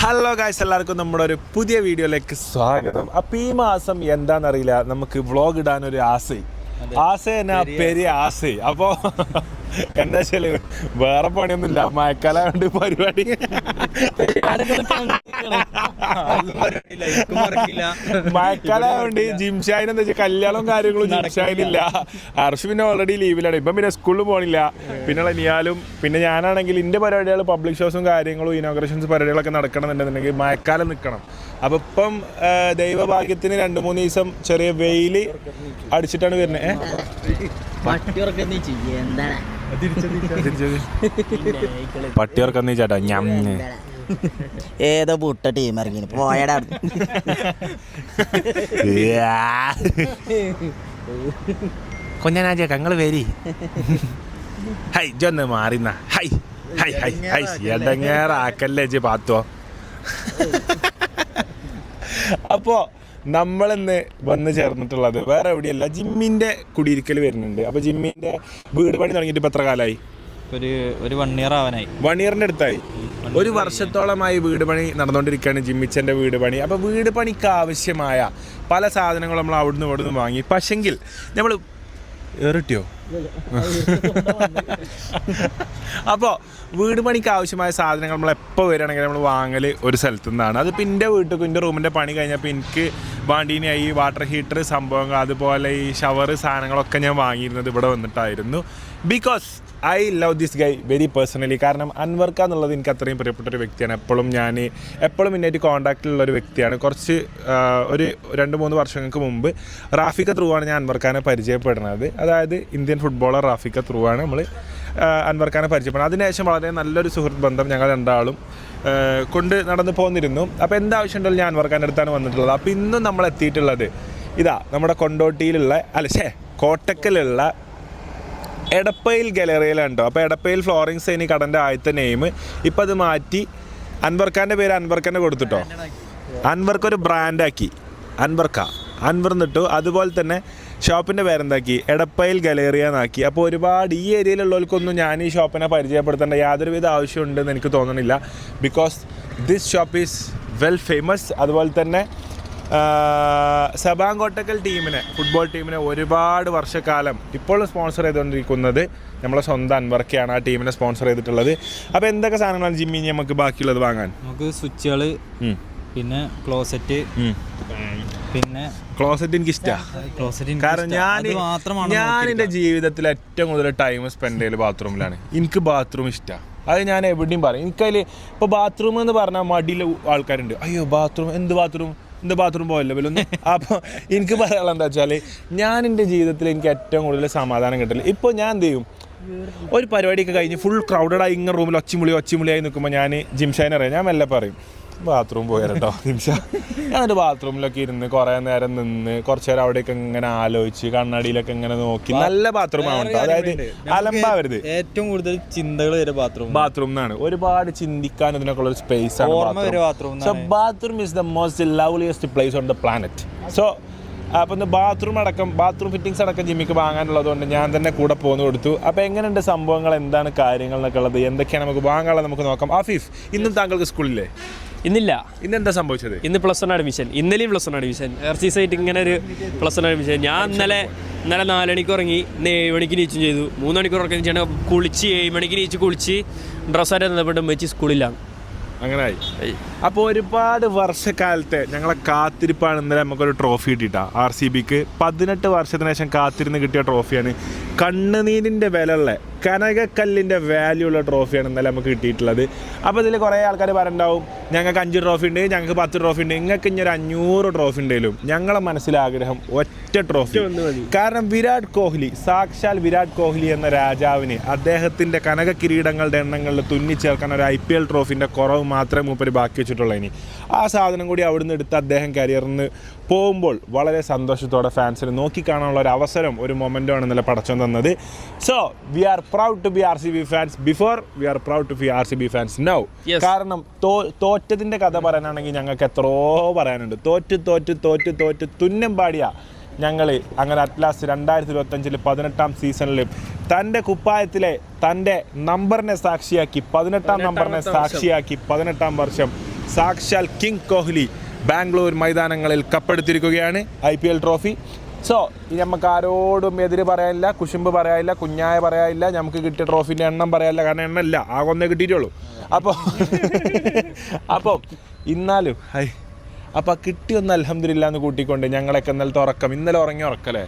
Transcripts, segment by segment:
Hello guys, എല്ലാവർക്കും നമ്മുടെ ഒരു പുതിയ വീഡിയോയിലേക്ക് സ്വാഗതം. അപ്പം ഈ മാസം എന്താണെന്നറിയില്ല, നമുക്ക് വ്ളോഗ് ഇടാനൊരു ആശ എന്നാ പെരിയ ആശ. അപ്പോൾ എന്താ വെച്ചാൽ വേറെ പണിയൊന്നുമില്ല, മഴക്കാലമായതുകൊണ്ട് പരിപാടി മഴക്കാലമായതുകൊണ്ട് ജിംഷായിന് എന്താ വെച്ചാൽ കല്യാണവും കാര്യങ്ങളും ജിംഷായിനില്ല. ഹർഷ് പിന്നെ ഓൾറെഡി ലീവിലാണ്, ഇപ്പം പിന്നെ സ്കൂളിൽ പോകണില്ല. പിന്നെ നിയാലും പിന്നെ ഞാനാണെങ്കിൽ എൻ്റെ പരിപാടികൾ പബ്ലിക് ഷോസും കാര്യങ്ങളും ഇനോഗ്രേഷൻസ് പരിപാടികളൊക്കെ നടക്കണമെന്നുണ്ടെന്നുണ്ടെങ്കിൽ മഴക്കാലം നിൽക്കണം. അപ്പം ഇപ്പം ദൈവഭാഗ്യത്തിന് 2-3 ദിവസം ചെറിയ വെയിൽ അടിച്ചിട്ടാണ് വരുന്നത്. പട്ടിയോർക്കെന്ന് ചേട്ടാ ഞമ്മ ഏതോ പുട്ട ടീം ഇറങ്ങി പോയടാ. കൊഞ്ഞനാജ കങ്ങള് വരി ഹൈ ജൊന്ന് മാറിന്ന ഹൈ ഹൈ ഹൈ ഹൈ എടങ്ങേറാക്കല്ലേ ജി പാത്തോ. അപ്പോൾ നമ്മളിന്ന് വന്ന് ചേർന്നിട്ടുള്ളത് വേറെ എവിടെയല്ല, ജിമ്മിൻ്റെ കുടിയിരിക്കൽ വരുന്നുണ്ട്. അപ്പോൾ ജിമ്മിൻ്റെ വീട് പണി തുടങ്ങിയിട്ട് ഇപ്പോൾ എത്ര കാലമായി? ഒരു 1 year ആവാനായി. 1 yearൻ്റെ അടുത്തായി. 1 വർഷത്തോളമായി വീട് പണി നടന്നുകൊണ്ടിരിക്കുകയാണ് ജിമ്മിച്ചൻ്റെ വീട് പണി. അപ്പോൾ വീട് പണിക്ക് ആവശ്യമായ പല സാധനങ്ങളും നമ്മൾ അവിടുന്ന് ഇവിടുന്ന് വാങ്ങി. പക്ഷെങ്കിൽ നമ്മൾ ഏറിട്ടിയോ? അപ്പോൾ വീട് പണിക്ക് ആവശ്യമായ സാധനങ്ങൾ നമ്മൾ എപ്പോൾ വരികയാണെങ്കിൽ നമ്മൾ വാങ്ങൽ ഒരു സ്ഥലത്തു നിന്നാണ്. അതിപ്പോൾ എൻ്റെ വീട്ടിൽ എൻ്റെ റൂമിൻ്റെ പണി കഴിഞ്ഞപ്പോൾ എനിക്ക് വാണ്ടീനായി വാട്ടർ ഹീറ്റർ സംഭവങ്ങൾ അതുപോലെ ഈ ഷവർ സാധനങ്ങളൊക്കെ ഞാൻ വാങ്ങിയിരുന്നത് ഇവിടെ വന്നിട്ടായിരുന്നു. Because I love this guy very personally. കാരണം അൻവർക്ക എന്നുള്ളത് എനിക്ക് അത്രയും പ്രിയപ്പെട്ട ഒരു വ്യക്തിയാണ്. എപ്പോഴും ഇന്നായിട്ട് കോൺടാക്റ്റിലുള്ള ഒരു വ്യക്തിയാണ്. കുറച്ച് ഒരു 2-3 വർഷങ്ങൾക്ക് മുമ്പ് റാഫിക്ക ത്രൂ ആണ് ഞാൻ അൻവർക്കാനെ പരിചയപ്പെടുന്നത്. അതായത് ഇന്ത്യൻ ഫുട്ബോളർ റാഫിക്ക ത്രൂ ആണ് നമ്മൾ അൻവർക്കാനെ പരിചയപ്പെടുന്നത്. അതിനുശേഷം വളരെ നല്ലൊരു സുഹൃത്ത് ബന്ധം ഞങ്ങൾ രണ്ടാളും കൊണ്ട് നടന്നു പോന്നിരുന്നു. അപ്പോൾ എന്താവശ്യമുണ്ടല്ലോ ഞാൻ അൻവർക്കാൻ്റെ അടുത്താണ് വന്നിട്ടുള്ളത്. അപ്പോൾ ഇന്നും നമ്മൾ എത്തിയിട്ടുള്ളത് ഇതാ നമ്മുടെ കൊണ്ടോട്ടിയിലുള്ള കോട്ടക്കലുള്ള എടപ്പയിൽ ഗാലറിയിലാണ് കേട്ടോ. അപ്പോൾ എടപ്പയിൽ ഫ്ലോറിംഗ് സൈനി കടൻ്റെ ആദ്യത്തെ നെയിം ഇപ്പം അത് മാറ്റി അൻവർക്കാൻ്റെ പേര് അൻവർക്കന്നെ കൊടുത്തിട്ടോ. അൻവർക്കൊരു ബ്രാൻഡാക്കി അൻവർ എന്നിട്ടു. അതുപോലെ തന്നെ ഷോപ്പിൻ്റെ പേരെന്താക്കി എടപ്പയിൽ ഗാലറിയ എന്നാക്കി. അപ്പോൾ ഒരുപാട് ഈ ഏരിയയിലുള്ളവർക്കൊന്നും ഞാൻ ഈ ഷോപ്പിനെ പരിചയപ്പെടുത്തേണ്ട യാതൊരുവിധ ആവശ്യമുണ്ടെന്ന് എനിക്ക് തോന്നുന്നില്ല. Because this shop is well famous. അതുപോലെ തന്നെ സബാൻ കോട്ടക്കൽ ഫുട്ബോൾ ടീമിനെ ഒരുപാട് വർഷക്കാലം ഇപ്പോൾ സ്പോൺസർ ചെയ്തുകൊണ്ടിരിക്കുന്നത് നമ്മളെ സ്വന്തം അൻവർക്കയാണ് ആ ടീമിനെ സ്പോൺസർ ചെയ്തിട്ടുള്ളത്. അപ്പോൾ എന്തൊക്കെ സാധനങ്ങളാണ് ജിമ്മിന് നമുക്ക് ബാക്കിയുള്ളത് വാങ്ങാൻ? നമുക്ക് സ്വിച്ചുകൾ, പിന്നെ ക്ലോസറ്റ്. പിന്നെ ക്ലോസറ്റ് എനിക്ക് ഇഷ്ടമാണ്. കാരണം ഞാൻ എൻ്റെ ജീവിതത്തിൽ ഏറ്റവും കൂടുതൽ ടൈം സ്പെൻഡ് ചെയ്യൽ ബാത്റൂമിലാണ്. എനിക്ക് ബാത്റൂം ഇഷ്ടമാണ്. അത് ഞാൻ എവിടെയും പറയും. എനിക്കതിൽ ഇപ്പോൾ ബാത്റൂം എന്ന് പറഞ്ഞാൽ മടിയിൽ ആൾക്കാരുണ്ട്, അയ്യോ എന്ത് ബാത്റൂം പോയല്ലോ വല്ലൊന്നും. അപ്പോൾ എനിക്ക് പറയാനുള്ള എന്താ വെച്ചാൽ ഞാൻ എൻ്റെ ജീവിതത്തിൽ എനിക്ക് ഏറ്റവും കൂടുതൽ സമാധാനം കിട്ടില്ല. ഇപ്പോൾ ഞാൻ എന്ത് ചെയ്യും, ഒരു പരിപാടിയൊക്കെ കഴിഞ്ഞ് ഫുൾ ക്രൗഡഡായി ഇങ്ങനെ റൂമിൽ ഒച്ചിമുളിയായി നിൽക്കുമ്പോൾ ഞാൻ ജിംഷാനെ അറിയാം, ഞാൻ മെല്ലെ പറയും ബാത്റൂം പോയാലോ ജിംഷ. ഞാനൊരു ബാത്റൂമിലൊക്കെ ഇരുന്ന് കുറേ നേരം നിന്ന് കുറച്ച് നേരം അവിടെയൊക്കെ ഇങ്ങനെ ആലോചിച്ച് കണ്ണാടിയിലൊക്കെ ഇങ്ങനെ നോക്കി നല്ല ബാത്റൂം ആവണം. അതായത് അലമ്പാവരുത്. ഏറ്റവും കൂടുതൽ ചിന്തകൾ വരെ ബാത്റൂം എന്നാണ്. ഒരുപാട് ചിന്തിക്കാൻ ഇതിനൊക്കെ ഉള്ള ഒരു സ്പേസ് ആണ്. So bathroom is the most loveliest place on the planet. So അപ്പം ബാത്റൂം ഫിറ്റിങ്സ് അടക്കം ജിമ്മിക്ക് വാങ്ങാനുള്ളതുകൊണ്ട് ഞാൻ തന്നെ കൂടെ പോന്നു കൊടുത്തു. അപ്പോൾ എങ്ങനെയുണ്ട് സംഭവങ്ങൾ, എന്താണ് കാര്യങ്ങൾ എന്നൊക്കെ ഉള്ളത്, എന്തൊക്കെയാണ് നമുക്ക് വാങ്ങാനുള്ളത് നമുക്ക് നോക്കാം. ആഫീഫ്, ഇന്നും താങ്കൾക്ക് സ്കൂളില്ലേ? ഇന്നില്ല. ഇന്നെന്താ സംഭവിച്ചത്? ഇന്ന് +1 അഡ്മിഷൻ. ഇന്നലെയും +1 അഡ്മിഷൻ. RCS ആയിട്ട് ഇങ്ങനെ ഒരു +1 അഡ്മിഷൻ. ഞാൻ ഇന്നലെ 4 മണിക്ക് ഉറങ്ങി, 7 മണിക്ക് നീച്ചും ചെയ്തു. 3 മണിക്കൂർ ഉറക്കം ചെയ്യണം, കുളിച്ച് 7 മണിക്ക് നീച്ച് കുളിച്ച് ഡ്രസ്സായിട്ട് ബന്ധപ്പെട്ട് വെച്ച് സ്കൂളിലാണ്. അങ്ങനായി. അപ്പോൾ ഒരുപാട് വർഷക്കാലത്തെ ഞങ്ങളെ കാത്തിരിപ്പാണ് ഇന്നലെ നമുക്കൊരു ട്രോഫി കിട്ടിയിട്ടാ. RCBക്ക് 18 വർഷത്തിന് ശേഷം കാത്തിരുന്ന് കിട്ടിയ ട്രോഫിയാണ്. കണ്ണുനീരിൻ്റെ വിലയുള്ള കനകക്കല്ലിൻ്റെ വാല്യൂ ഉള്ള ട്രോഫിയാണ് ഇന്നലെ നമുക്ക് കിട്ടിയിട്ടുള്ളത്. അപ്പോൾ ഇതിൽ കുറേ ആൾക്കാർ പറയുന്നുണ്ടാവും ഞങ്ങൾക്ക് 5 ട്രോഫി ഉണ്ട്, ഞങ്ങൾക്ക് 10 ട്രോഫി ഉണ്ട്, നിങ്ങൾക്ക് ഇനി ഒരു 500 ട്രോഫി ഉണ്ടെങ്കിലും ഞങ്ങളെ മനസ്സിലാഗ്രഹം ഒറ്റ ട്രോഫി. കാരണം സാക്ഷാൽ വിരാട് കോഹ്ലി എന്ന രാജാവിന് അദ്ദേഹത്തിൻ്റെ കനക കിരീടങ്ങളുടെ എണ്ണങ്ങളിൽ തുന്നിച്ചേർക്കാൻ ഒരു IPL ട്രോഫിൻ്റെ കുറവ് മാത്രമേ മൂപ്പര് ബാക്കി വെച്ചിട്ടുള്ളൂ. ഇനി ആ സാധനം കൂടി അവിടുന്ന് എടുത്ത് അദ്ദേഹം കരിയറിന് പോകുമ്പോൾ വളരെ സന്തോഷത്തോടെ ഫാൻസിന് നോക്കിക്കാണാനുള്ള ഒരു അവസരം, ഒരു മൊമെൻ്റാണ് ഇന്നലെ പടച്ചോൻ തന്നത്. So we are proud to be RCB fans before, we are proud to be RCB fans now. കാരണം തോറ്റതിൻ്റെ കഥ പറയാനാണെങ്കിൽ ഞങ്ങൾക്ക് എത്രയോ പറയാനുണ്ട്. തോറ്റ് തുന്നം പാടിയ ഞങ്ങൾ അങ്ങനെ അറ്റ്ലാസ്റ്റ് 2025 18ാം സീസണിൽ തൻ്റെ കുപ്പായത്തിലെ തൻ്റെ നമ്പറിനെ സാക്ഷിയാക്കി 18ാം നമ്പറിനെ സാക്ഷിയാക്കി 18ാം വർഷം സാക്ഷാൽ കിങ് കോഹ്ലി ബാംഗ്ലൂർ മൈതാനങ്ങളിൽ കപ്പെടുത്തിരിക്കുകയാണ് IPL ട്രോഫി. സോ ഇനി നമുക്ക് ആരോടും എതിര് പറയാനില്ല, കുശുമ്പ് പറയാനില്ല, കുഞ്ഞായ പറയാനില്ല, നമുക്ക് കിട്ടിയ ട്രോഫിൻ്റെ എണ്ണം പറയാനില്ല. കാരണം എണ്ണം ഇല്ല, ആകെ ഒന്നേ കിട്ടിയിട്ടുള്ളൂ. അപ്പോൾ ഇന്നാലും അപ്പോൾ കിട്ടിയൊന്ന് അൽഹംദുലില്ലാ എന്ന് കൂട്ടിക്കൊണ്ട് ഞങ്ങളൊക്കെ ഇന്നലത്തെ ഉറക്കം, ഇന്നലെ ഉറങ്ങി ഉറക്കല്ലേ,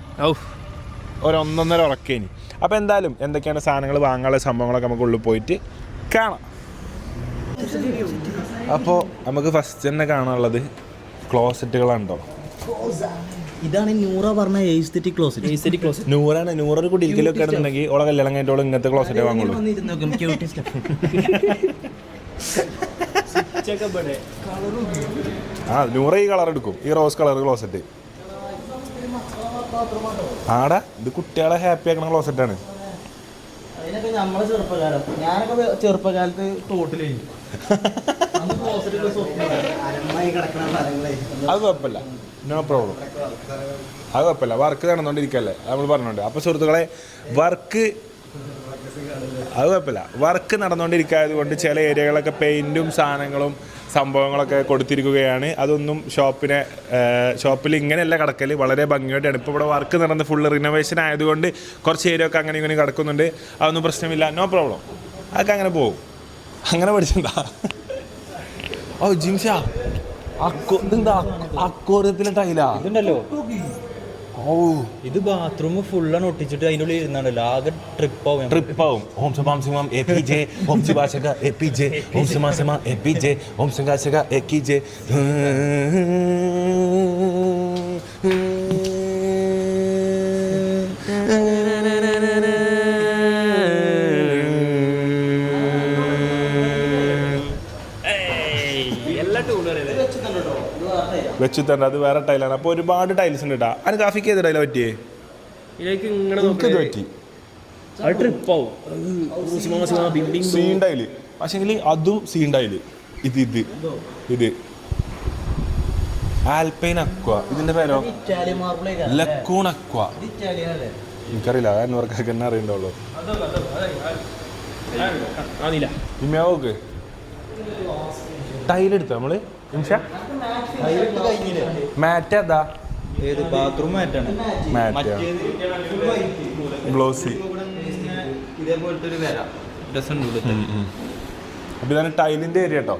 ഒരു 1.5 ഉറക്കേനി. അപ്പോൾ എന്തായാലും എന്തൊക്കെയാണ് സാധനങ്ങൾ വാങ്ങാനുള്ള സംഭവങ്ങളൊക്കെ നമുക്ക് ഉള്ളിൽ പോയിട്ട് കാണാം. അപ്പോൾ നമുക്ക് ഫസ്റ്റ് തന്നെ കാണാനുള്ളത് ക്ലോസറ്റുകളുണ്ടോ. ഇതാണ് നൂറ പറഞ്ഞ എയ്സ്തെറ്റിക് ക്ലോസറ്റ്. നൂറൊരു കുടിയിരിക്കലൊക്കെ ആണെന്നുണ്ടെങ്കിൽ ഓളെ കല്യാണം കഴിഞ്ഞിട്ട് ഇങ്ങനത്തെ ക്ലോസറ്റേ വാങ്ങുള്ളൂ. നൂറ ഈ കളർ എടുക്കും, ഈ റോസ് കളർ ക്ലോസറ്റ്. ആടാ ഇത് കുട്ടികളെ ഹാപ്പി ആക്കണ ക്ലോസറ്റാണ്. അതിനൊക്കെ നമ്മളെ ഞാനൊക്കെ ചെറുപ്പകാലത്ത് ടോട്ടിൽ അത് കുഴപ്പമില്ല, നോ പ്രോബ്ലം. അത് കുഴപ്പമില്ല, വർക്ക് നടന്നുകൊണ്ടിരിക്കല്ലേ നമ്മൾ പറഞ്ഞോണ്ട്. അപ്പോൾ സുഹൃത്തുക്കളെ അത് കുഴപ്പമില്ല, വർക്ക് നടന്നുകൊണ്ടിരിക്കായത് കൊണ്ട് ചില ഏരിയകളൊക്കെ പെയിൻറ്റും സാധനങ്ങളും സംഭവങ്ങളൊക്കെ കൊടുത്തിരിക്കുകയാണ്. അതൊന്നും ഷോപ്പിൽ ഇങ്ങനെയല്ല കിടക്കൽ, വളരെ ഭംഗിയായിട്ടാണ്. ഇപ്പോൾ ഇവിടെ വർക്ക് നടന്ന് ഫുള്ള് റിനോവേഷൻ ആയതുകൊണ്ട് കുറച്ച് ഏരിയ ഒക്കെ അങ്ങനെ ഇങ്ങനെ കിടക്കുന്നുണ്ട്. അതൊന്നും പ്രശ്നമില്ല, നോ പ്രോബ്ലം. അതൊക്കെ അങ്ങനെ പോകും. അങ്ങനെ പഠിച്ചെന്താ ജിംഷാ ഇതെന്താ അക്വാറിയത്തിലെ ടൈലാ ഇതുണ്ടല്ലോ, ഓ ഇത് ബാത്റൂം ഫുള്ളാണ് ഒട്ടിച്ചിട്ട് അതിൻ്റെ ഉള്ളിൽ ഇരുന്നാണല്ലോ, ആകെ ട്രിപ്പാവും. ഓം സമാം APJ, ഓം ശിവാശക APJ, ഓം സമാ APJ, ഓം സംഘാശക AKJ. വെച്ച് തന്നെ അത് വേറെ ടൈലാണ്. അപ്പോൾ ഒരുപാട് ടൈൽസ് ഉണ്ട് കേട്ടോ. അതിന് കാഫിക്ക് ഏത് ടൈലാണ് പറ്റിയേ? എനിക്കത് പറ്റി സീൻ ടൈല്, പക്ഷെങ്കിൽ അതും സീൻ ടൈല്. ഇത് ആൽപൈൻ അക്വ, ഇതിന്റെ പേരോ ലക്കൂൺ അക്വ. എനിക്കറിയില്ല, അൻവർക്കൊക്കെ തന്നെ അറിയണ്ടുള്ളൂ. ഇമ്മയോക്ക് ടൈലെടുത്ത നമ്മള് മാറ്റ് അതാ ഏത് ബാത്റൂം മാറ്റാണ്, മാറ്റ് ഗ്ലോസി. ഇതേപോലത്തെ ഒരു വില രസം. അപ്പോൾ ഇതാണ് ടൈലിൻ്റെ ഏരിയ കേട്ടോ.